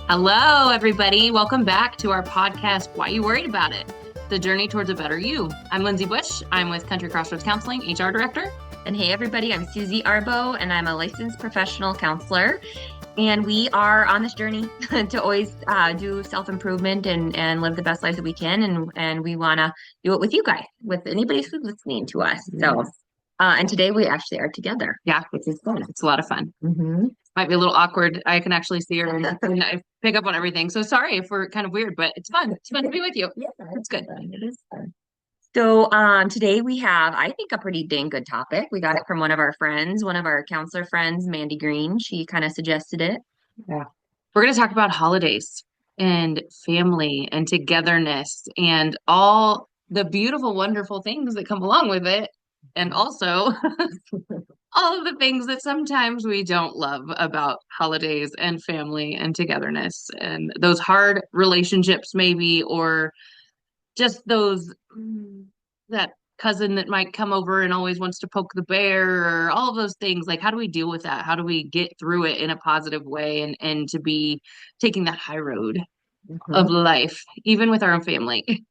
Hello, everybody. Welcome back to our podcast, Why You Worried About It? The Journey Towards a Better You. I'm Lindsay Bush. I'm with Crossroads Counseling, HR Director. And hey, everybody, I'm Susie Arbo, and I'm a licensed professional counselor. And we are on this journey to always do self-improvement and live the best lives that we can. And we want to do it with you guys, with anybody who's listening to us. So, and today we actually are together. Yeah, which is fun. It's a lot of fun. Mm-hmm. Might be a little awkward. I can actually see her and I pick up on everything. So sorry if we're kind of weird, but it's fun. It's fun to be with you. Yeah, it's good. Fun. It is fun. So today we have, I think, a pretty dang good topic. We got it from one of our friends, one of our counselor friends, Mandy Green. She kind of suggested it. Yeah. We're going to talk about holidays and family and togetherness and all the beautiful, wonderful things that come along with it. And also all of the things that sometimes we don't love about holidays and family and togetherness and those hard relationships maybe, or just that cousin that might come over and always wants to poke the bear, or all of those things. Like, how do we deal with that? How do we get through it in a positive way and to be taking that high road of life, even with our own family?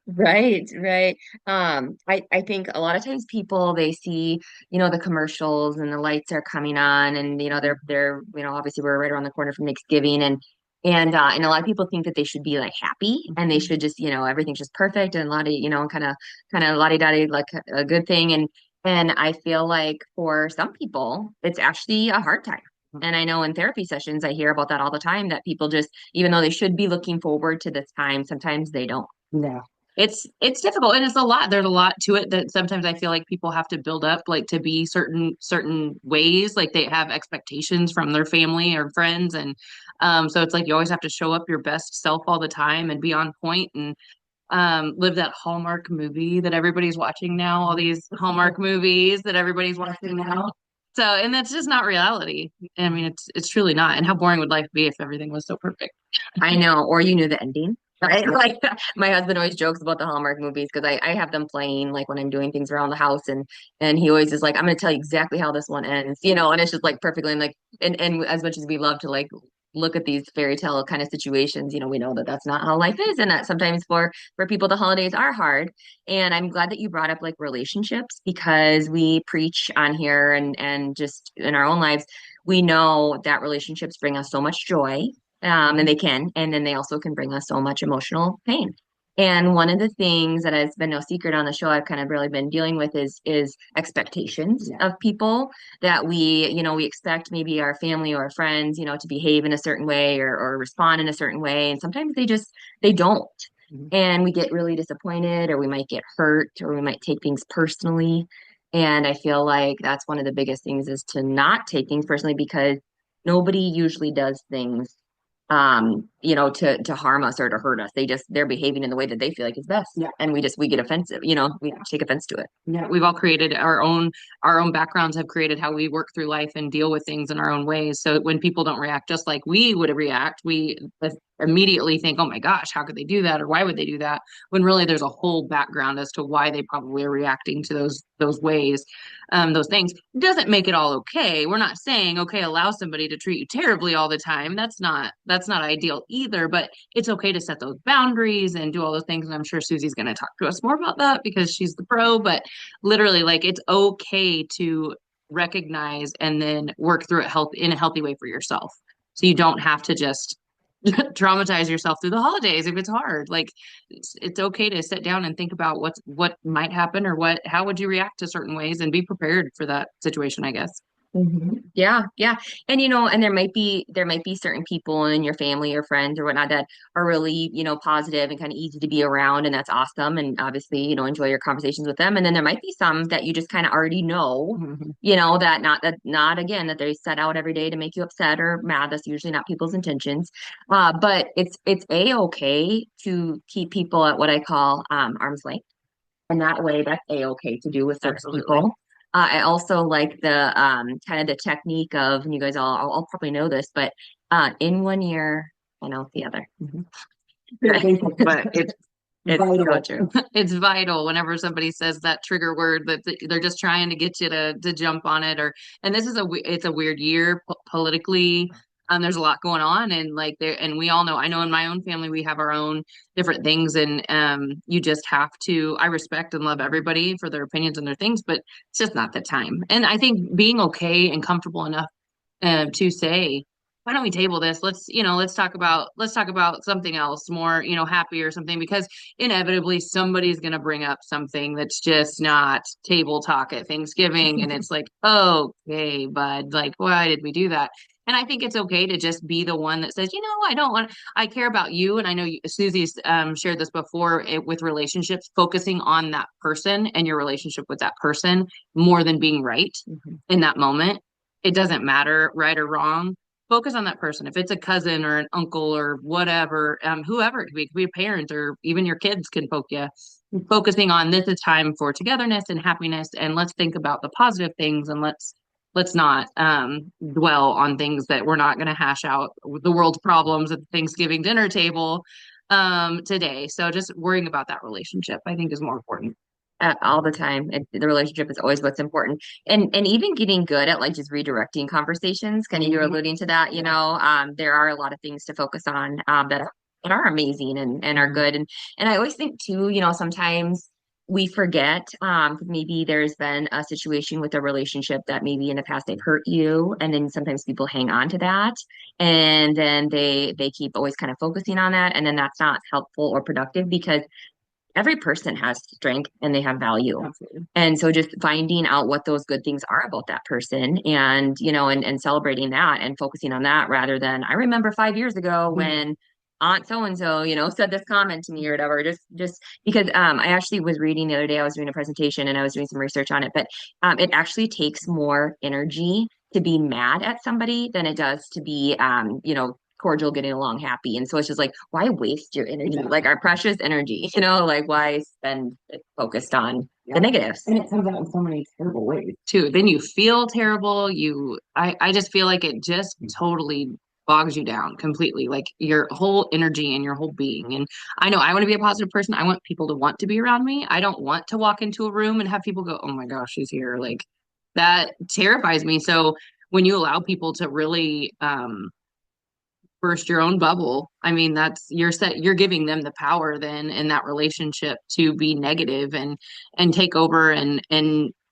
Right, right. I think a lot of times people they see, the commercials and the lights are coming on and they're obviously we're right around the corner from Thanksgiving and a lot of people think that they should be like happy and they should just, everything's just perfect and kind of lottie-dottie like a good thing and I feel like for some people it's actually a hard time. And I know in therapy sessions I hear about that all the time that people just even though they should be looking forward to this time, sometimes they don't. Yeah. It's difficult and it's a lot. There's a lot to it that sometimes I feel like people have to build up, like to be certain ways, like they have expectations from their family or friends. And so it's like you always have to show up your best self all the time and be on point and live that Hallmark movie that everybody's watching now, all these Hallmark movies that everybody's watching now. So, and that's just not reality. I mean, it's truly not. And how boring would life be if everything was so perfect? I know, or you knew the ending. Right? Like my husband always jokes about the Hallmark movies because I have them playing like when I'm doing things around the house and he always is like, I'm gonna tell you exactly how this one ends, and it's just like perfectly and like and as much as we love to like look at these fairy tale kind of situations, we know that that's not how life is and that sometimes for people the holidays are hard. And I'm glad that you brought up like relationships because we preach on here and just in our own lives, we know that relationships bring us so much joy and they can, and then they also can bring us so much emotional pain. And one of the things that has been no secret on the show I've kind of really been dealing with is expectations of people that we expect maybe our family or our friends, to behave in a certain way or respond in a certain way. And sometimes they don't. And we get really disappointed or we might get hurt or we might take things personally. And I feel like that's one of the biggest things is to not take things personally because nobody usually does things to harm us or to hurt us. They're behaving in the way that they feel like is best. Yeah. And we get offensive, we take offense to it. Yeah. We've all created our own backgrounds have created how we work through life and deal with things in our own ways. So when people don't react just like we would react, we immediately think, oh my gosh, how could they do that? Or why would they do that? When really there's a whole background as to why they probably are reacting to those ways, those things. It doesn't make it all okay. We're not saying, okay, allow somebody to treat you terribly all the time. That's not ideal either, but it's okay to set those boundaries and do all those things. And I'm sure Susie's going to talk to us more about that because she's the pro, but literally like it's okay to recognize and then work through it in a healthy way for yourself. So you don't have to just traumatize yourself through the holidays if it's hard. Like it's okay to sit down and think about what might happen or how would you react to certain ways and be prepared for that situation, I guess. Yeah, yeah. And and there might be certain people in your family or friends or whatnot that are really, positive and kind of easy to be around, and that's awesome. And obviously, enjoy your conversations with them. And then there might be some that you just kind of already know, that not again that they set out every day to make you upset or mad. That's usually not people's intentions. But it's a-okay to keep people at what I call arm's length. And that way that's a-okay to do with certain Absolutely. people. I also like the kind of the technique of, and you guys all probably know this, but in one ear and out the other. But it's so true. It's vital whenever somebody says that trigger word that they're just trying to get you to jump on it. And this is it's a weird year politically. There's a lot going on, and like there, and we all know, I know in my own family we have our own different things, and you just have to, I respect and love everybody for their opinions and their things, but it's just not the time. And I think being okay and comfortable enough to say, why don't we table this? Let's talk about something else more, happy or something, because inevitably somebody's going to bring up something that's just not table talk at Thanksgiving. And it's like, okay, bud, like, why did we do that? And I think it's okay to just be the one that says, I don't want, I care about you. And I know Susie's shared this before with relationships, focusing on that person and your relationship with that person more than being right Mhm. in that moment. It doesn't matter right or wrong. Focus on that person. If it's a cousin or an uncle or whatever, whoever it could be a parent, or even your kids can poke you. Focusing on, this is time for togetherness and happiness, and let's think about the positive things, and let's not dwell on things that we're not going to hash out the world's problems at the Thanksgiving dinner table today. So just worrying about that relationship, I think, is more important. All the time. The relationship is always what's important. And even getting good at like just redirecting conversations. Kind of you're alluding to that, there are a lot of things to focus on that are amazing and are good. And I always think too, sometimes we forget 'cause maybe there's been a situation with a relationship that maybe in the past they've hurt you, and then sometimes people hang on to that, and then they keep always kind of focusing on that, and then that's not helpful or productive because every person has strength and they have value. Absolutely. And so just finding out what those good things are about that person and, and celebrating that and focusing on that rather than, I remember 5 years ago when Aunt so and so, said this comment to me or whatever. Just because I actually was reading the other day, I was doing a presentation and I was doing some research on it, but it actually takes more energy to be mad at somebody than it does to be cordial, getting along, happy. And so it's just like, why waste your energy, like our precious energy, like why spend it focused on the negatives? And it comes out in so many terrible ways too. Then you feel terrible. I just feel like it just totally bogs you down completely, like your whole energy and your whole being. And I know I want to be a positive person. I want people to want to be around me. I don't want to walk into a room and have people go, "Oh my gosh, she's here." Like that terrifies me. So when you allow people to really burst your own bubble, I mean, you're giving them the power then in that relationship to be negative and take over, and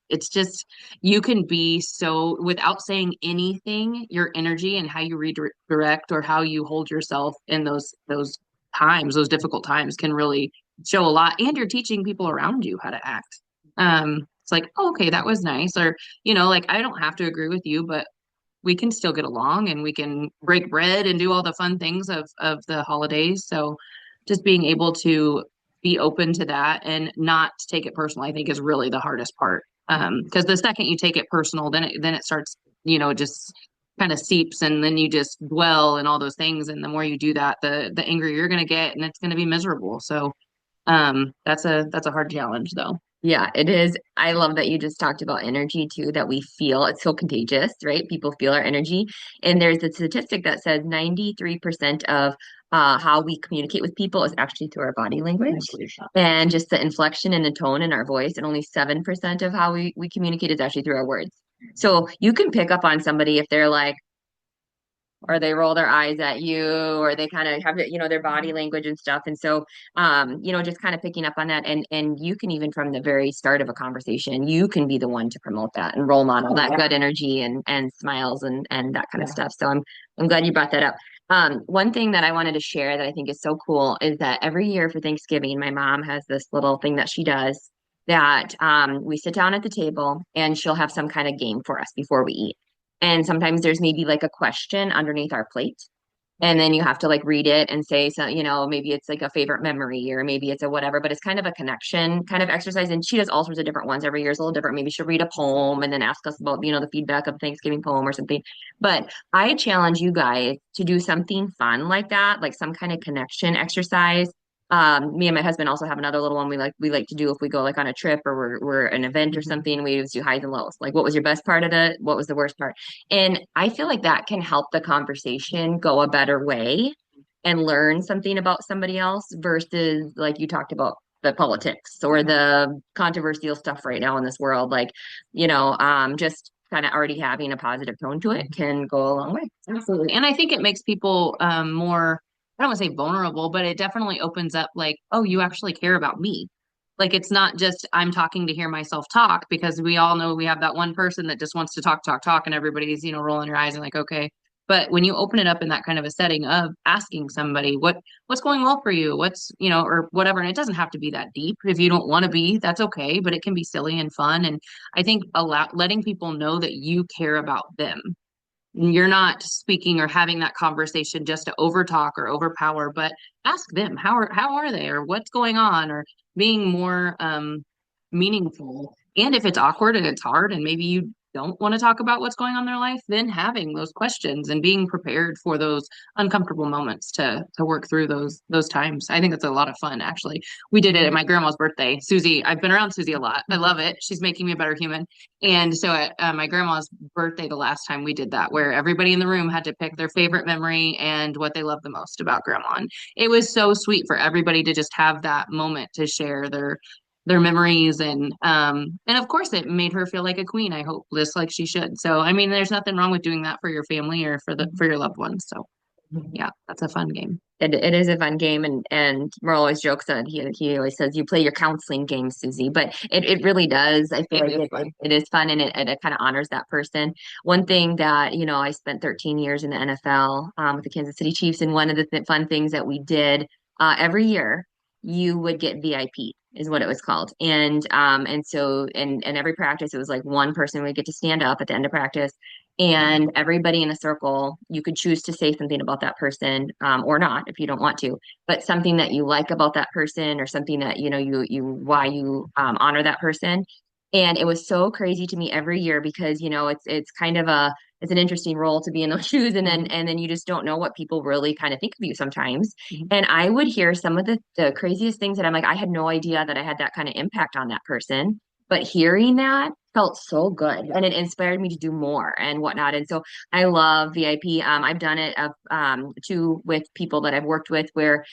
it's just, you can be so, without saying anything, your energy and how you redirect or how you hold yourself in those times, those difficult times, can really show a lot, and you're teaching people around you how to act. It's like, oh, okay, that was nice, or like, I don't have to agree with you, but we can still get along, and we can break bread and do all the fun things of the holidays. So just being able to be open to that and not take it personal, I think, is really the hardest part. Because the second you take it personal, then it starts, just kind of seeps, and then you just dwell and all those things. And the more you do that, the angrier you're gonna get, and it's gonna be miserable. So that's a hard challenge though. Yeah, it is. I love that you just talked about energy too, that we feel. It's so contagious, right? People feel our energy. And there's a statistic that says 93% of how we communicate with people is actually through our body language and just the inflection and the tone in our voice. And only 7% of how we communicate is actually through our words. So you can pick up on somebody if they're like, or they roll their eyes at you, or they kind of have it, their body language and stuff. And so, just kind of picking up on that, and you can, even from the very start of a conversation, you can be the one to promote that and role model that good energy and smiles and that kind of stuff. So I'm glad you brought that up. One thing that I wanted to share that I think is so cool is that every year for Thanksgiving, my mom has this little thing that she does that we sit down at the table and she'll have some kind of game for us before we eat. And sometimes there's maybe like a question underneath our plate. And then you have to like read it and say, so, maybe it's like a favorite memory or maybe it's a whatever, but it's kind of a connection kind of exercise. And she does all sorts of different ones every year. It's a little different. Maybe she'll read a poem and then ask us about, the feedback of Thanksgiving poem or something. But I challenge you guys to do something fun like that, like some kind of connection exercise. Me and my husband also have another little one we like to do if we go like on a trip or we're an event or something. We just do highs and lows. Like, what was your best part of it? What was the worst part? And I feel like that can help the conversation go a better way and learn something about somebody else versus like you talked about the politics or the controversial stuff right now in this world. Like, just kind of already having a positive tone to it can go a long way. Absolutely. And I think it makes people more, I don't want to say vulnerable, but it definitely opens up like, oh, you actually care about me. Like it's not just I'm talking to hear myself talk because we all know we have that one person that just wants to talk, talk, talk, and everybody's, rolling their eyes and like, okay. But when you open it up in that kind of a setting of asking somebody what's going well for you, or whatever, and it doesn't have to be that deep. If you don't want to be, that's okay, but it can be silly and fun. And I think letting people know that you care about them, you're not speaking or having that conversation just to overtalk or overpower, but ask them how are they or what's going on, or being more meaningful. And if it's awkward and it's hard and maybe you don't want to talk about what's going on in their life, then having those questions and being prepared for those uncomfortable moments to work through those times. I think it's a lot of fun actually. We did it at my grandma's birthday. Susie, I've been around Susie a lot. I love it. She's making me a better human. And so at my grandma's birthday, the last time we did that, where everybody in the room had to pick their favorite memory and what they loved the most about grandma. And it was so sweet for everybody to just have that moment to share their memories, and of course it made her feel like a queen, I hope, just like she should. So I mean, there's nothing wrong with doing that for your family or for your loved ones. So yeah, that's a fun game. It is a fun game, and Merle always jokes that he always says you play your counseling game, Susie, but it really does. I feel It like is fun. it is fun, and it kind of honors that person. One thing that, I spent 13 years in the NFL with the Kansas City Chiefs, and one of the fun things that we did every year, you would get VIP is what it was called. And so in every practice, it was like one person would get to stand up at the end of practice, and everybody in a circle, you could choose to say something about that person, or not if you don't want to, but something that you like about that person, or something that you why you honor that person. And it was so crazy to me every year because it's kind of it's an interesting role to be in those shoes, and then Mhm. you just don't know what people really kind of think of you sometimes. Mhm. And I would hear some of the craziest things that I'm like, I had no idea that I had that kind of impact on that person. But hearing that felt so good, and it inspired me to do more and whatnot. And so I love VIP. I've done it too with people that I've worked with where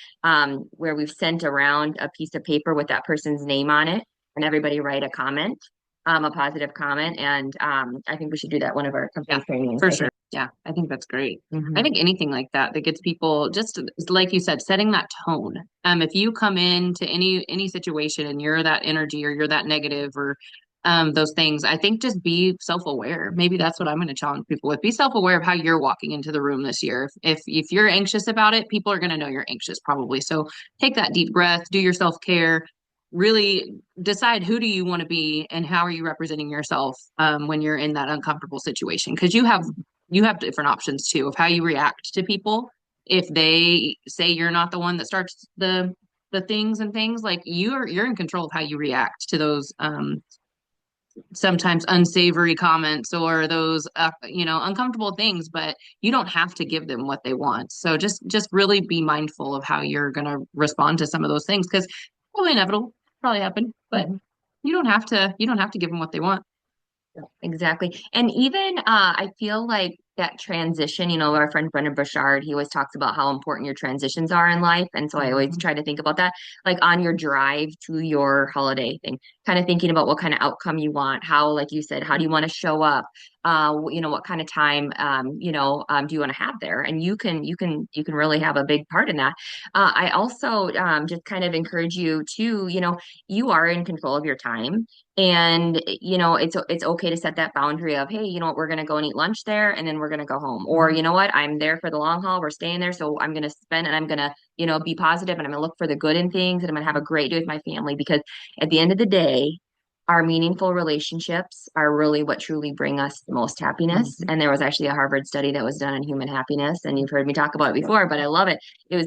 we've sent around a piece of paper with that person's name on it, and everybody write a comment, a positive comment. And I think we should do that one of our Yeah, company trainings. for I sure. think. Yeah, I think that's great. I Mhm. think anything like that gets people, just like you said, setting that tone. If you come into any situation and you're that energy or you're that negative or those things, I think just be self-aware. Maybe that's what I'm going to challenge people with. Be self-aware of how you're walking into the room this year. If you're anxious about it, people are going to know you're anxious probably. So take that deep breath, do your self-care, really decide who do you want to be and how are you representing yourself when you're in that uncomfortable situation, because you have different options too of how you react to people. If they say you're not the one that starts the things, like you're in control of how you react to those sometimes unsavory comments or those uncomfortable things, but you don't have to give them what they want. So just really be mindful of how you're going to respond to some of those things, because probably inevitable, probably happen, but Mhm. you don't have to give them what they want. Exactly. And even I feel like that transition, our friend Brendan Burchard, he always talks about how important your transitions are in life. And so I always Mhm. try to think about that, like on your drive to your holiday thing, kind of thinking about what kind of outcome you want, how, like you said, how do you want to show up? What kind of time, do you want to have there? And you can really have a big part in that. I also just kind of encourage you to, you are in control of your time. And it's okay to set that boundary of, hey, you know what, we're gonna go and eat lunch there, and then we're gonna go home. Or you know what, I'm there for the long haul. We're staying there, so I'm gonna spend, and I'm gonna, be positive, and I'm gonna look for the good in things, and I'm gonna have a great day with my family. Because at the end of the day, our meaningful relationships are really what truly bring us the most happiness. Mhm. And there was actually a Harvard study that was done on human happiness, and you've heard me talk about it before, but I love it.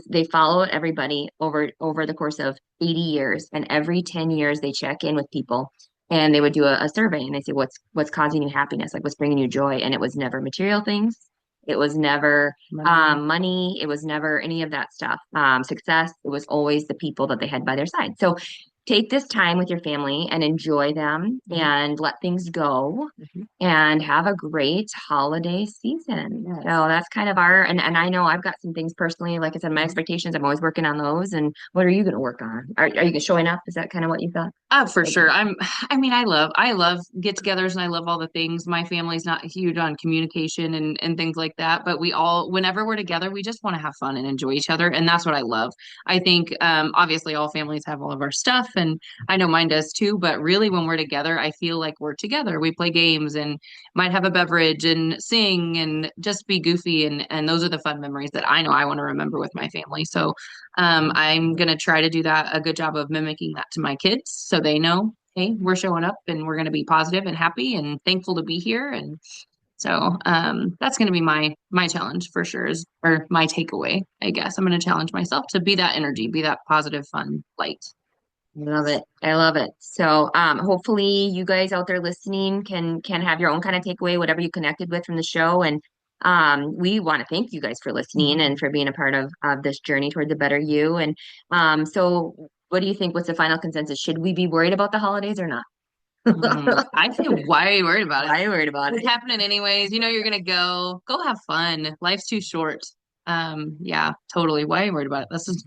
They followed everybody over the course of 80 years, and every 10 years they check in with people, and they would do a survey, and they say, what's causing you happiness, like what's bringing you joy. And it was never material things, it was never Money. money, it was never any of that stuff, success. It was always the people that they had by their side. So take this time with your family and enjoy them and let things go Mhm. and have a great holiday season. Yes. So that's kind of our, and I know I've got some things personally, like I said, my expectations, I'm always working on those. And what are you going to work on? Are you showing up? Is that kind of what you thought? For sure. I mean, I love get-togethers and I love all the things. My family's not huge on communication and things like that, but we all, whenever we're together, we just want to have fun and enjoy each other. And that's what I love. I think, obviously all families have all of our stuff and I know mine does too, but really when we're together, I feel like we're together. We play games and might have a beverage and sing and just be goofy. And those are the fun memories that I know I want to remember with my family. So I'm going to try to do that a good job of mimicking that to my kids so they know, hey, we're showing up and we're going to be positive and happy and thankful to be here. And so that's going to be my challenge for sure, or my takeaway, I guess. I'm going to challenge myself to be that energy, be that positive, fun light. I love it. I love it. So hopefully you guys out there listening can have your own kind of takeaway, whatever you connected with from the show. And we want to thank you guys for listening and for being a part of this journey towards a better you. And so what do you think? What's the final consensus? Should we be worried about the holidays or not? I feel why are you worried about it? Why are you worried about It's it? happening anyways. You know you're gonna go have fun. Life's too short. Yeah, totally. Why are you worried about it? This is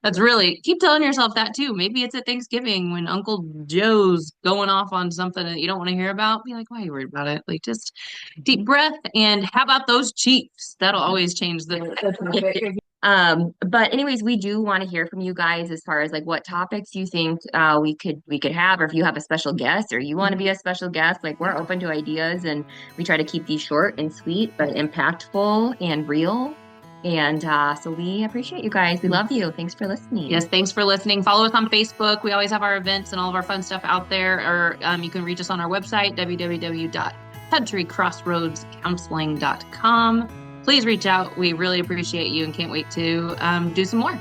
that's really keep telling yourself that too. Maybe it's at Thanksgiving when Uncle Joe's going off on something that you don't want to hear about. Be like, why are you worried about it? Like just deep breath and how about those Chiefs? That'll always change the But anyways, we do want to hear from you guys as far as like what topics you think we could have, or if you have a special guest or you want to be a special guest, like we're open to ideas and we try to keep these short and sweet, but impactful and real. And so we appreciate you guys. We love you. Thanks for listening. Yes, thanks for listening. Follow us on Facebook. We always have our events and all of our fun stuff out there. Or you can reach us on our website, www.countrycrossroadscounseling.com. Please reach out. We really appreciate you and can't wait to do some more.